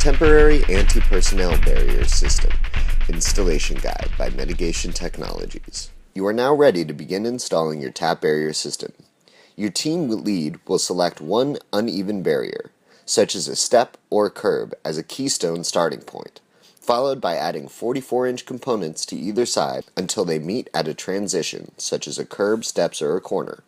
Temporary Anti-Personnel Barrier System Installation Guide by Mitigation Technologies. You are now ready to begin installing your tap barrier system. Your team lead will select one uneven barrier, such as a step or curb, as a keystone starting point, followed by adding 44-inch components to either side until they meet at a transition, such as a curb, steps, or a corner.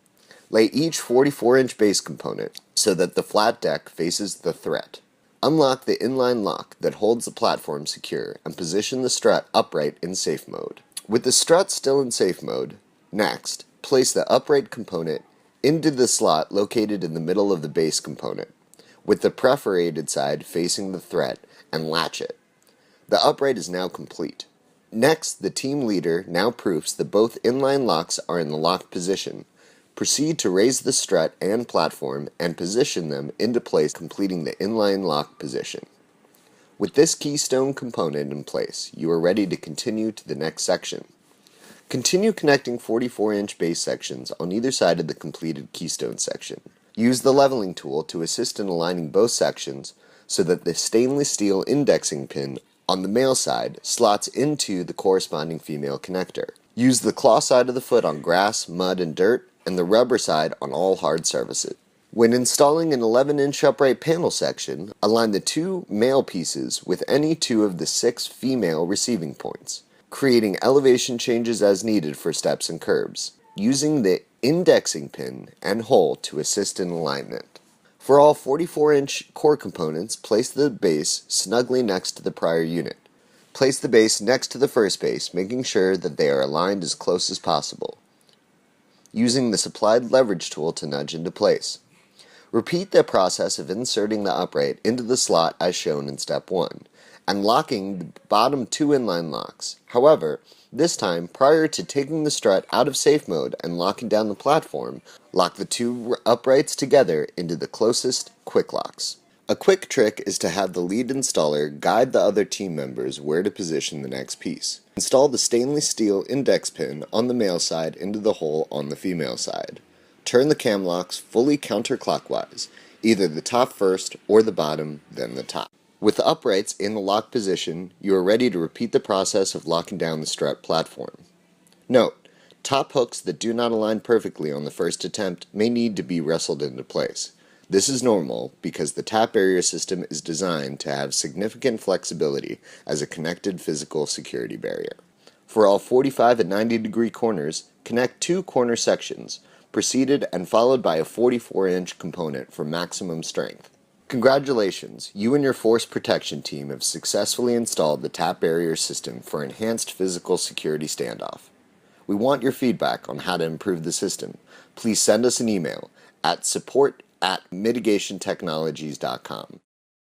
Lay each 44-inch base component so that the flat deck faces the threat. Unlock the inline lock that holds the platform secure and position the strut upright in safe mode. With the strut still in safe mode, next, place the upright component into the slot located in the middle of the base component, with the perforated side facing the threat, and latch it. The upright is now complete. Next, the team leader now proofs that both inline locks are in the locked position. Proceed to raise the strut and platform and position them into place, completing the inline lock position. With this keystone component in place, you are ready to continue to the next section. Continue connecting 44-inch base sections on either side of the completed keystone section. Use the leveling tool to assist in aligning both sections so that the stainless steel indexing pin on the male side slots into the corresponding female connector. Use the claw side of the foot on grass, mud, and dirt, and the rubber side on all hard surfaces. When installing an 11-inch upright panel section, align the two male pieces with any two of the 6 female receiving points, creating elevation changes as needed for steps and curbs, using the indexing pin and hole to assist in alignment. For all 44-inch core components, place the base snugly next to the prior unit. Place the base next to the first base, making sure that they are aligned as close as possible, using the supplied leverage tool to nudge into place. Repeat the process of inserting the upright into the slot as shown in step 1, and locking the bottom 2 inline locks. However, this time, prior to taking the strut out of safe mode and locking down the platform, lock the 2 uprights together into the closest quick locks. A quick trick is to have the lead installer guide the other team members where to position the next piece. Install the stainless steel index pin on the male side into the hole on the female side. Turn the cam locks fully counterclockwise, either the top first or the bottom, then the top. With the uprights in the lock position, you are ready to repeat the process of locking down the strut platform. Note, top hooks that do not align perfectly on the first attempt may need to be wrestled into place. This is normal because the tap barrier system is designed to have significant flexibility as a connected physical security barrier. For all 45 and 90-degree corners, connect 2 corner sections, preceded and followed by a 44-inch component for maximum strength. Congratulations, you and your force protection team have successfully installed the tap barrier system for enhanced physical security standoff. We want your feedback on how to improve the system. Please send us an email at support@mitigationtechnologies.com.